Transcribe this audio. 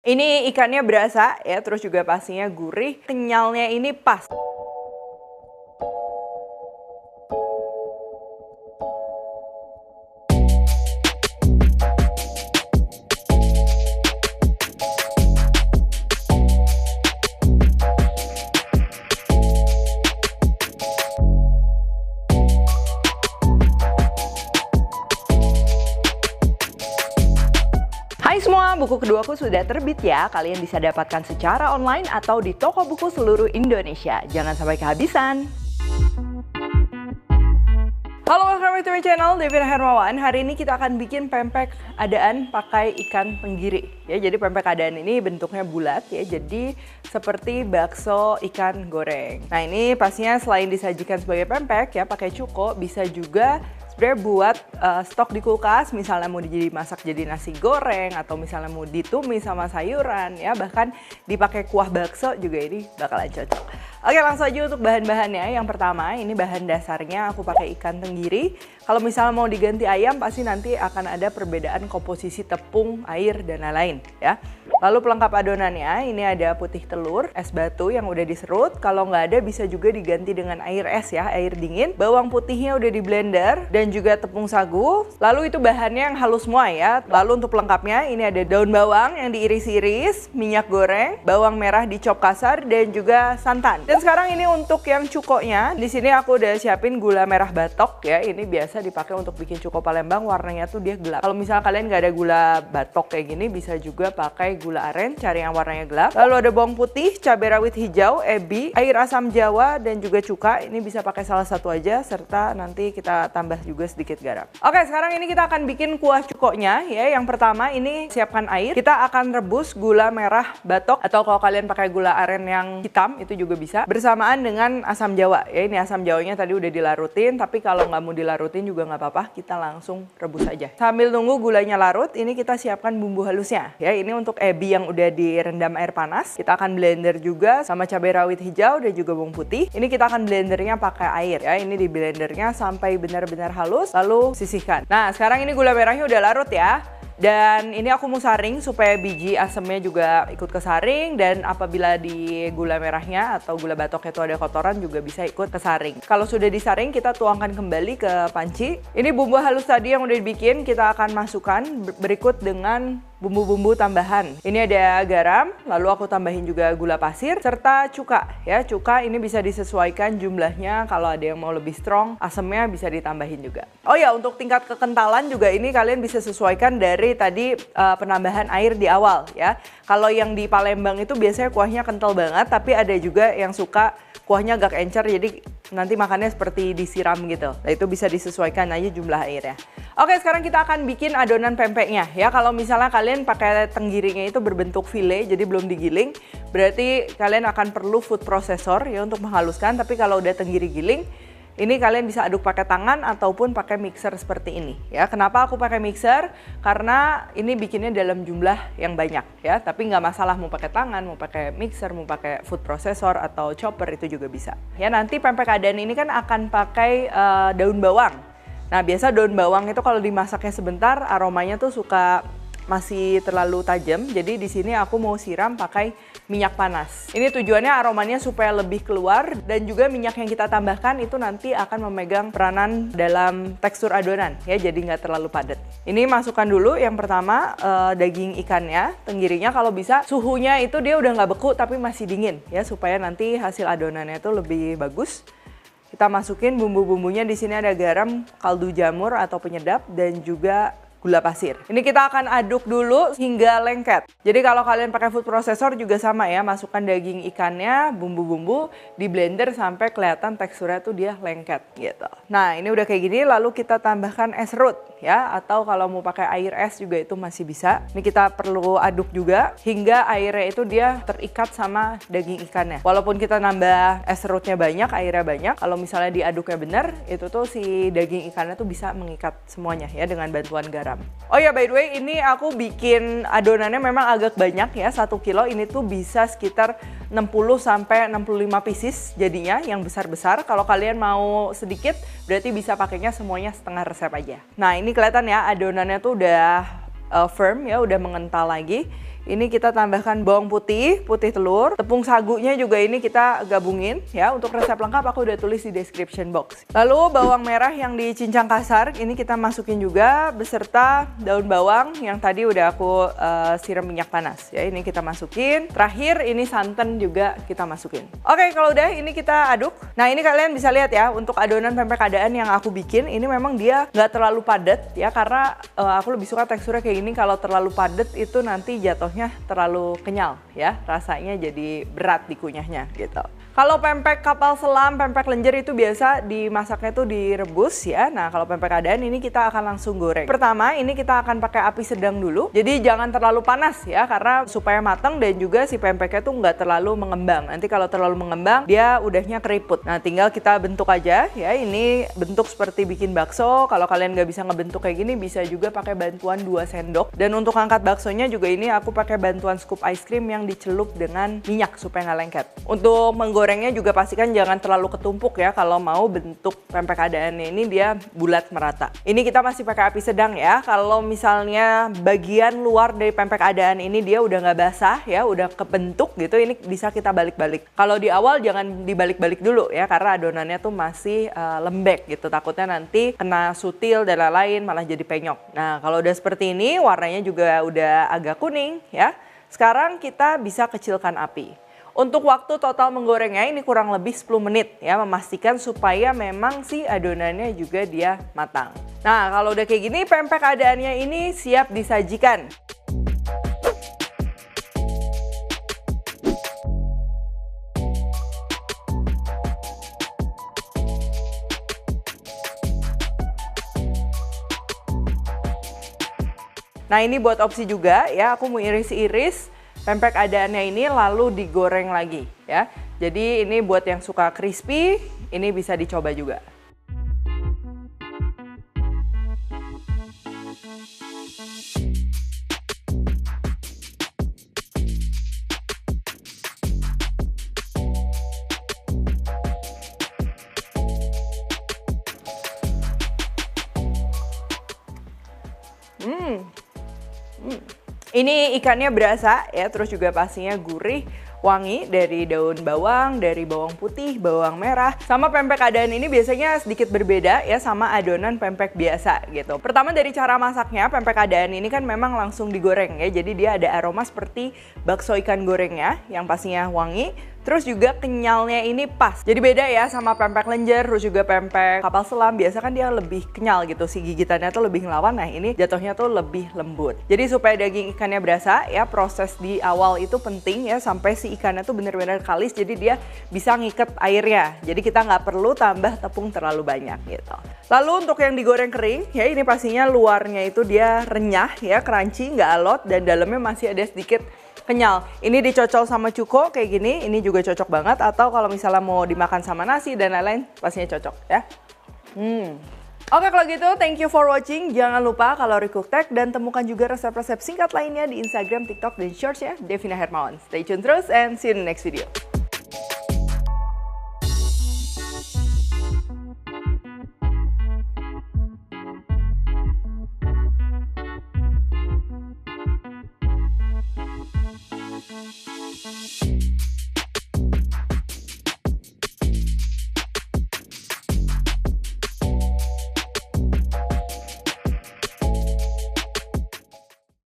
Ini ikannya berasa ya, terus juga pastinya gurih, kenyalnya ini pas. Hai semua, buku keduaku sudah terbit ya. Kalian bisa dapatkan secara online atau di toko buku seluruh Indonesia. Jangan sampai kehabisan. Halo, welcome back to my channel, Devina Hermawan. Hari ini kita akan bikin pempek adaan pakai ikan tenggiri. Ya, jadi pempek adaan ini bentuknya bulat ya, jadi seperti bakso ikan goreng. Nah, ini pastinya selain disajikan sebagai pempek ya, pakai cuko, bisa juga sebenarnya buat stok di kulkas, misalnya mau dimasak jadi nasi goreng atau misalnya mau ditumis sama sayuran ya, bahkan dipakai kuah bakso juga ini bakalan cocok. Oke, langsung aja untuk bahan-bahannya. Yang pertama, ini bahan dasarnya aku pakai ikan tenggiri. Kalau misalnya mau diganti ayam, pasti nanti akan ada perbedaan komposisi tepung, air, dan lain-lain ya. Lalu pelengkap adonannya, ini ada putih telur, es batu yang udah diserut. Kalau nggak ada bisa juga diganti dengan air es ya, air dingin. Bawang putihnya udah di blender dan juga tepung sagu. Lalu itu bahannya yang halus semua ya. Lalu untuk pelengkapnya, ini ada daun bawang yang diiris-iris, minyak goreng, bawang merah dicop kasar, dan juga santan. Dan sekarang ini untuk yang cukonya, di sini aku udah siapin gula merah batok ya. Ini biasa dipakai untuk bikin cuko Palembang, warnanya tuh dia gelap. Kalau misalnya kalian nggak ada gula batok kayak gini, bisa juga pakai gula aren, cari yang warnanya gelap. Lalu ada bawang putih, cabai rawit hijau, ebi, air asam jawa, dan juga cuka. Ini bisa pakai salah satu aja, serta nanti kita tambah juga sedikit garam. Oke, sekarang ini kita akan bikin kuah cukonya ya. Yang pertama ini siapkan air. Kita akan rebus gula merah batok, atau kalau kalian pakai gula aren yang hitam itu juga bisa, bersamaan dengan asam jawa ya. Ini asam jawanya tadi udah dilarutin, tapi kalau nggak mau dilarutin juga nggak apa-apa, kita langsung rebus aja. Sambil nunggu gulanya larut, ini kita siapkan bumbu halusnya ya. Ini untuk ebi yang udah direndam air panas, kita akan blender juga sama cabai rawit hijau dan juga bawang putih. Ini kita akan blendernya pakai air ya. Ini di blendernya sampai benar-benar halus, lalu sisihkan. Nah, sekarang ini gula merahnya udah larut ya. Dan ini aku mau saring supaya biji asemnya juga ikut kesaring, dan apabila di gula merahnya atau gula batoknya itu ada kotoran juga bisa ikut kesaring. Kalau sudah disaring, kita tuangkan kembali ke panci. Ini bumbu halus tadi yang udah dibikin kita akan masukkan berikut dengan bumbu-bumbu tambahan. Ini ada garam, lalu aku tambahin juga gula pasir serta cuka ya. Cuka ini bisa disesuaikan jumlahnya, kalau ada yang mau lebih strong, asemnya bisa ditambahin juga. Oh ya, untuk tingkat kekentalan juga ini kalian bisa sesuaikan dari tadi penambahan air di awal ya. Kalau yang di Palembang itu biasanya kuahnya kental banget, tapi ada juga yang suka kuahnya agak encer, jadi nanti makannya seperti disiram gitu. Nah, itu bisa disesuaikan aja jumlah airnya. Oke, sekarang kita akan bikin adonan pempeknya ya. Kalau misalnya kalian pakai tenggirinya itu berbentuk file, jadi belum digiling, berarti kalian akan perlu food processor ya untuk menghaluskan. Tapi kalau udah tenggiri giling, ini kalian bisa aduk pakai tangan ataupun pakai mixer seperti ini ya. Kenapa aku pakai mixer? Karena ini bikinnya dalam jumlah yang banyak ya. Tapi nggak masalah mau pakai tangan, mau pakai mixer, mau pakai food processor atau chopper, itu juga bisa. Ya, nanti pempek adaan ini kan akan pakai daun bawang. Nah, biasa daun bawang itu kalau dimasaknya sebentar aromanya tuh suka masih terlalu tajam. Jadi di sini aku mau siram pakai minyak panas. Ini tujuannya aromanya supaya lebih keluar, dan juga minyak yang kita tambahkan itu nanti akan memegang peranan dalam tekstur adonan ya, jadi nggak terlalu padat. Ini masukkan dulu yang pertama daging ikannya, tenggirinya kalau bisa suhunya itu dia udah nggak beku tapi masih dingin ya, supaya nanti hasil adonannya itu lebih bagus. Kita masukin bumbu-bumbunya, di sini ada garam, kaldu jamur atau penyedap, dan juga gula pasir. Ini kita akan aduk dulu hingga lengket. Jadi kalau kalian pakai food processor juga sama ya, masukkan daging ikannya, bumbu-bumbu, di blender sampai kelihatan teksturnya tuh dia lengket gitu. Nah, ini udah kayak gini, lalu kita tambahkan es serut ya, atau kalau mau pakai air es juga itu masih bisa. Ini kita perlu aduk juga hingga airnya itu dia terikat sama daging ikannya. Walaupun kita nambah es serutnya banyak, airnya banyak, kalau misalnya diaduknya bener, itu tuh si daging ikannya tuh bisa mengikat semuanya ya dengan bantuan garam. Oh ya, by the way, ini aku bikin adonannya memang agak banyak ya, 1 kilo ini tuh bisa sekitar 60-65 pieces jadinya, yang besar-besar. Kalau kalian mau sedikit, berarti bisa pakainya semuanya setengah resep aja. Nah, ini kelihatan ya adonannya tuh udah firm ya, udah mengental lagi. Ini kita tambahkan bawang putih, putih telur, tepung sagunya juga ini kita gabungin ya. Untuk resep lengkap aku udah tulis di description box. Lalu bawang merah yang dicincang kasar ini kita masukin juga beserta daun bawang yang tadi udah aku siram minyak panas ya. Ini kita masukin. Terakhir ini santan juga kita masukin. Oke, kalau udah ini kita aduk. Nah, ini kalian bisa lihat ya, untuk adonan pempek adaan yang aku bikin ini memang dia nggak terlalu padat ya, karena aku lebih suka teksturnya kayak gini. Kalau terlalu padat itu nanti jatuhnya terlalu kenyal ya, rasanya jadi berat dikunyahnya gitu. Kalau pempek kapal selam, pempek lenjer itu biasa dimasaknya tuh direbus ya. Nah, kalau pempek adaan ini kita akan langsung goreng. Pertama, ini kita akan pakai api sedang dulu. Jadi jangan terlalu panas ya, karena supaya matang dan juga si pempeknya tuh nggak terlalu mengembang. Nanti kalau terlalu mengembang, dia udahnya keriput. Nah, tinggal kita bentuk aja ya. Ini bentuk seperti bikin bakso. Kalau kalian nggak bisa ngebentuk kayak gini, bisa juga pakai bantuan 2 sendok. Dan untuk angkat baksonya juga ini aku pakai bantuan scoop ice cream yang dicelup dengan minyak supaya nggak lengket. Untuk menggorengnya juga pastikan jangan terlalu ketumpuk ya, kalau mau bentuk pempek adaannya ini dia bulat merata. Ini kita masih pakai api sedang ya. Kalau misalnya bagian luar dari pempek adaan ini dia udah nggak basah ya, udah kebentuk gitu, ini bisa kita balik-balik. Kalau di awal jangan dibalik-balik dulu ya, karena adonannya tuh masih lembek gitu, takutnya nanti kena sutil dan lain-lain malah jadi penyok. Nah, kalau udah seperti ini warnanya juga udah agak kuning ya. Sekarang kita bisa kecilkan api. Untuk waktu total menggorengnya ini kurang lebih 10 menit ya, memastikan supaya memang si adonannya juga dia matang. Nah, kalau udah kayak gini pempek adaannya ini siap disajikan. Nah, ini buat opsi juga ya, aku mau iris-iris pempek adaannya ini lalu digoreng lagi ya. Jadi ini buat yang suka crispy, ini bisa dicoba juga. Ini ikannya berasa ya, terus juga pastinya gurih, wangi dari daun bawang, dari bawang putih, bawang merah. Sama pempek adaan ini biasanya sedikit berbeda ya sama adonan pempek biasa gitu. Pertama dari cara masaknya, pempek adaan ini kan memang langsung digoreng ya. Jadi dia ada aroma seperti bakso ikan gorengnya yang pastinya wangi. Terus juga kenyalnya ini pas. Jadi beda ya sama pempek lenjer, terus juga pempek kapal selam. Biasa kan dia lebih kenyal gitu, si gigitannya tuh lebih ngelawan. Nah, ini jatuhnya tuh lebih lembut. Jadi supaya daging ikannya berasa ya, proses di awal itu penting ya, sampai si ikannya tuh bener-bener kalis. Jadi dia bisa ngiket airnya. Jadi kita nggak perlu tambah tepung terlalu banyak gitu. Lalu untuk yang digoreng kering ya, ini pastinya luarnya itu dia renyah ya, crunchy, nggak alot, dan dalamnya masih ada sedikit kenyal. Ini dicocol sama cuko kayak gini, ini juga cocok banget. Atau kalau misalnya mau dimakan sama nasi dan lain-lain, pastinya cocok ya. Oke, kalau gitu thank you for watching. Jangan lupa Kalori Cook Tech dan temukan juga resep-resep singkat lainnya di Instagram, TikTok, dan Shorts ya, Devina Hermawan. Stay tune terus and see you in the next video.